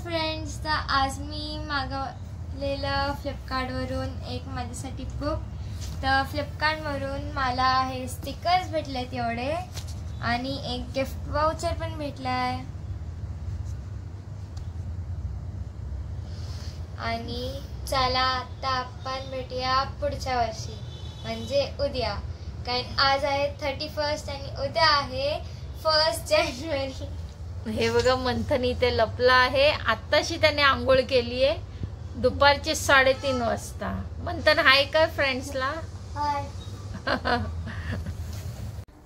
Friends, तर आज मी मागवलेलं फ्लिपकार्टवरून एक माझ्यासाठी बुक. तर फ्लिपकार्टवरून मला हे स्टिकर्स भेटलेत एवढे आणि एक गिफ्ट वाउचर पण भेटला आहे. आणि चला आता आपण भेटूया पुढच्या वर्षी, म्हणजे उद्या. कारण आज आहे 31 आणि उद्या आहे 1 जानेवारी. हे बघा, मंथन इथे लपला आहे. आत्ताशी त्याने आंघोळ केली आहे, दुपारचे 3:30 वाजता. मंथन हाय काय फ्रेंड्सला? हाय.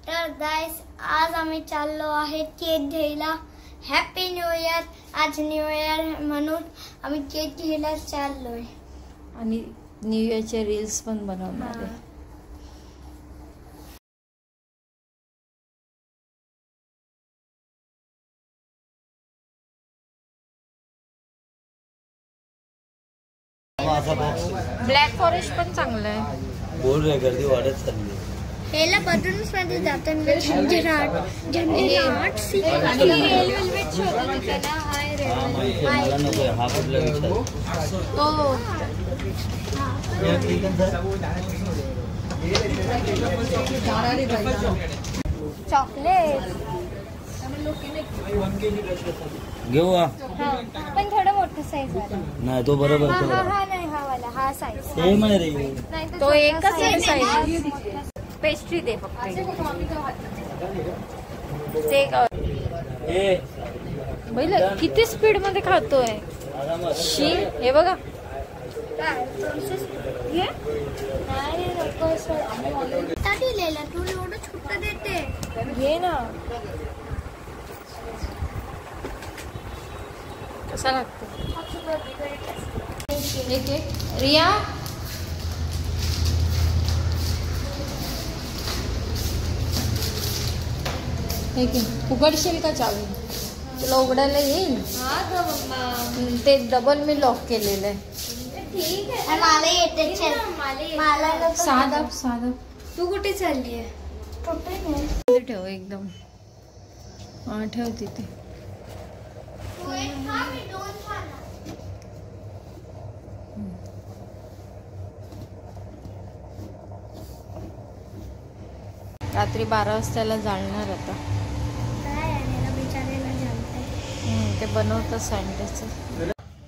तर गाइस, आज आम्ही चाललो आहे केक घ्यायला. Happy new year. आज न्यू इयर म्हणून आम्ही केक घ्यायला चाललोय आणि न्यू इयरचे रील्स पण बनवणार आहे. ब्लॅक फॉरेस्ट पण चांगलं आहे. बोल रे, गर्दी वाढत चालली. हेला बदलूनच मध्ये जाताना झंझराट आणि रेल्वे शोधत होते ना. हाय रेल्वे. हा कुठला विचार तो चॉकलेट घेऊ. पण थोडं मोठं साईज वाला. नाही तो बरोबर. हा नाही, हा वाला, हा साईज. सेम आहे रे. नाही तो एकच आहे साईज. पेस्ट्री दे फक्त. ते बैल किती स्पीड मध्ये खातोय. शी, हे बघा. तू एवढं छोटं देते. घे ना. कसा लागतो रिया? हे की उघडशील का चावी? तुला उघडायला येईल? ते डबल मी लॉक केलेलं आहे. ठीक आहे, मला येते. मला साधा. तू कुठे चालली आहे? ठेव एकदम. हा, ठेव तिथे. रात्री 12 वाजता जाळणार आता. ते बनवतात सँडविच.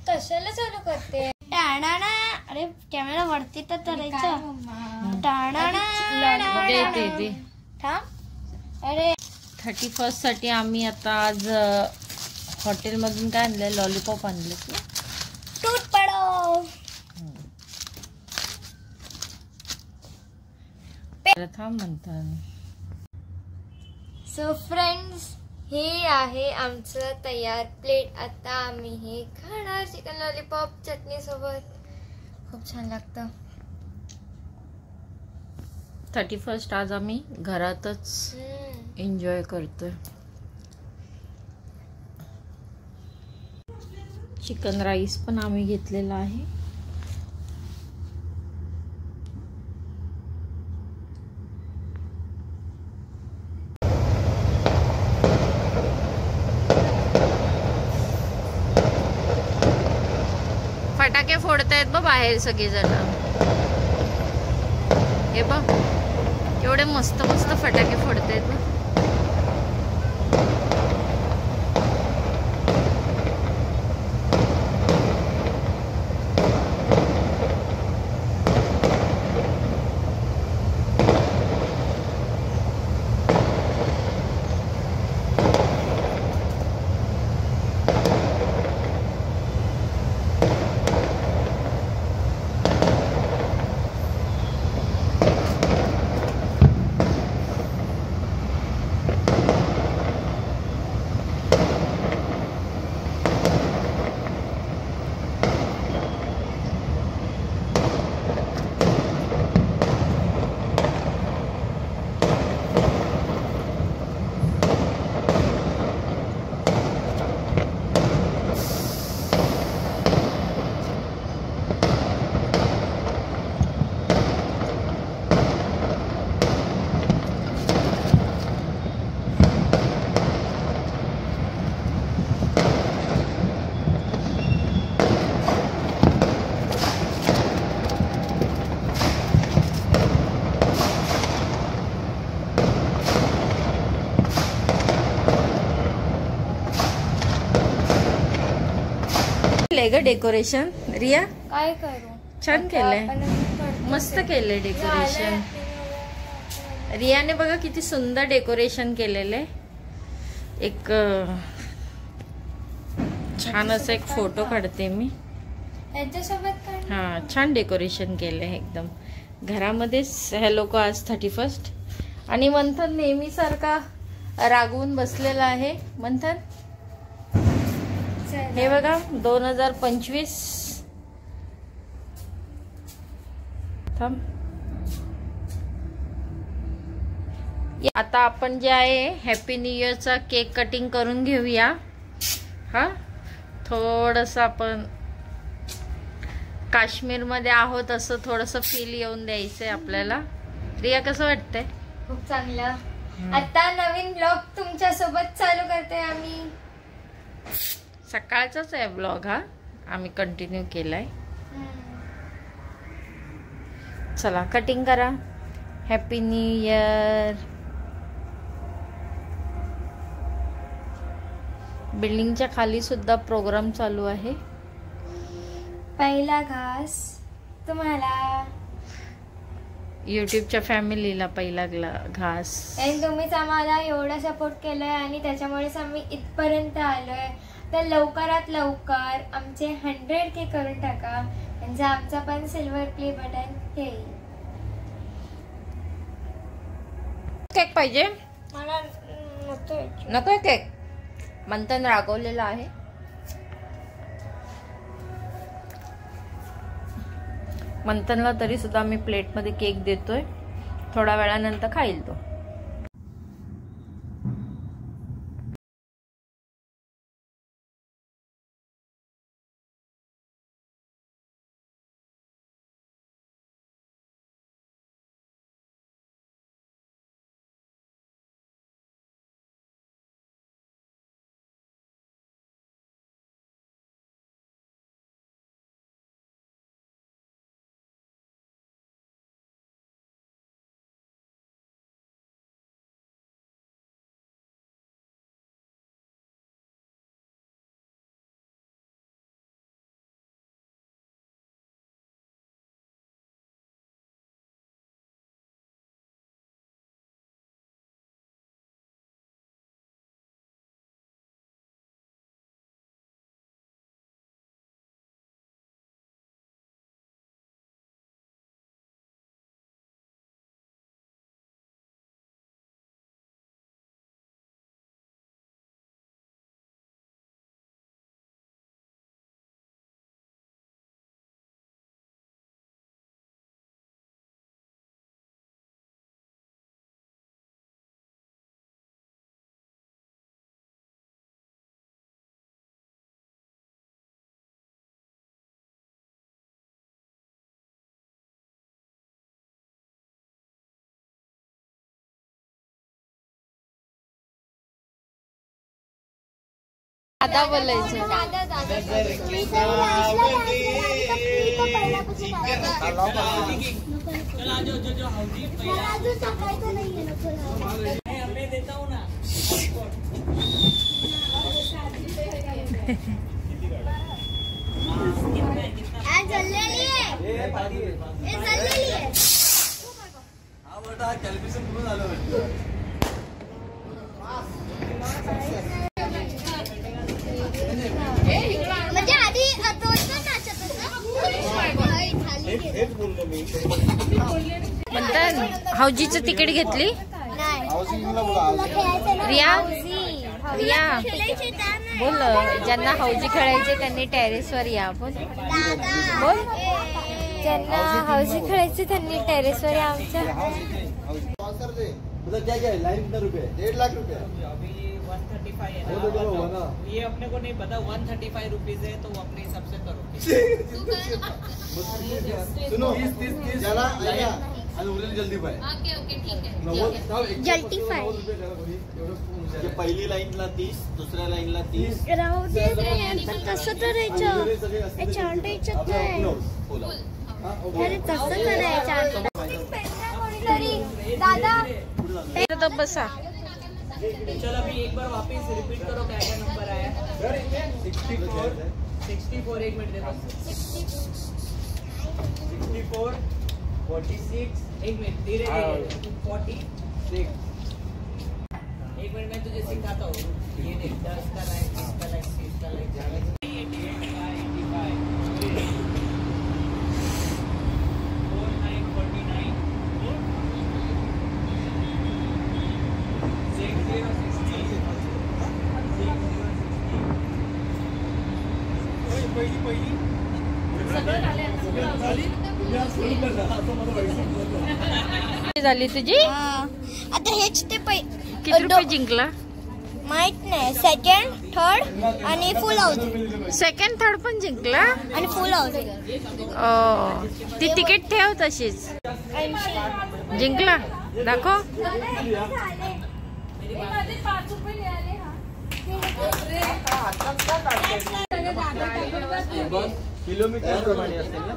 कशाला चालू करते? टाणाणा. अरे कॅमेरा वरती तर करायचं. टाणाणा. अरे 31 साठी आम्ही आता आज हॉटेलमधून काय आणलंय? लॉलीपॉप आणले. टूट पडो. थांब म्हणतात. सो फ्रेंड्स, हे आहे आमचं तयार प्लेट. आता आम्ही हे खाणार चिकन लॉलीपॉप चटणी सोबत. खूप छान लागतं. 31 आज आम्ही घरातच एन्जॉय करतोय. चिकन राईस पण आम्ही घेतलेला आहे. फटाके फोडतायत बघ बाहेर सगळेजण. हे बघ एवढे मस्त मस्त फटाके फोडतायत बघ. केलंय ग डेकोरेशन रिया? काय करू, छान केलंय, आपण करतो मस्त ते. केलंय डेकोरेशन. रियाने बघा किती सुंदर डेकोरेशन केलेले. एक छान असं एक फोटो काढते मी. याच्यासोबत काय हा, छान डेकोरेशन केलंय एकदम घरामध्येच. हे लोक आज 31st आणि मंथन नेहमी सारखा रागवून बसलेला आहे. मंथन हे बघा 2025 थांब. आता आपण जे आहे हॅपी न्यू इयरचा केक कटिंग करून घेऊया. हा, थोडस आपण काश्मीर मध्ये आहोत असं थोडस फील येऊन द्यायचंय आपल्याला. रिया कसं वाटतंय? खूप चांगलं. आता नवीन ब्लॉग तुमच्या सोबत चालू करते आम्ही. सकाळचाच आहे ब्लॉग हा, आम्ही कंटिन्यू केलाय. चला कटिंग करा. Happy new year. बिल्डिंगच्या खाली सुद्धा प्रोग्राम चालू आहे. पहिला घास तुम्हाला, युट्यूबच्या फॅमिलीला पहिला घास. आणि तुम्हीच आम्हाला एवढा सपोर्ट केलाय आणि त्याच्यामुळेच आम्ही इथपर्यंत आलोय. तर लवकरात लवकर आमचे 100K करून टाका, म्हणजे आमचा पण सिल्वर प्ले बटन येईल. केक पाहिजे? मला नको केक. मंथन रागवलेला आहे. मंथनला तरी सुद्धा मी प्लेट मध्ये केक देतोय. थोड्या वेळानंतर खाईल तो. दादा बोलायचं. म्हणजे आधी मंथन हौजीचं तिकीट घेतली? रिया रिया बोल. ज्यांना हौजी खेळायचे त्यांनी टेरेस वर या. बोल बोल. ज्यांना हौजी खेळायचे त्यांनी टेरेस वर या. आमच्या लाइन कितना रुपए? 1.5 लाख रुपए. अभी 135 है वो तो चलो होगा ना. ये अपने को नहीं पता. 135 रुपीज है तो वो अपने हिसाब से करो. सुनो 30 ज्यादा आएगा आणि उरलेली जल्दी पाय. ओके ठीक आहे. 90 जल्दी पाय. पहिली लाईनला 30, दुसऱ्या लाईनला 30. राहू दे रे, कसं करायचं? अरे तसं करायचं. दादा तो बसा. चलो अभी एक बार वापस रिपीट करो क्या क्या नंबर आया. 64 64 एक मिनट दे बस 64 46 एक मिनट धीरे धीरे 46 एक मिनट मैं तुझे सिखाता हूँ ये देख 10 का लाइन 20 का लाइन 30 का लाइन 88 का 85 झाली तुझी? आता हेच ते किती रुपये जिंकला? माहित नाही. सेकंड, थर्ड आणि फुल हाऊस सेकंड थर्ड पण जिंकला. आणि फुल हाऊस ती तिकीट ठेव तशीच. जिंकला दाखव. किलोमीटर प्रमाणे असेल ना.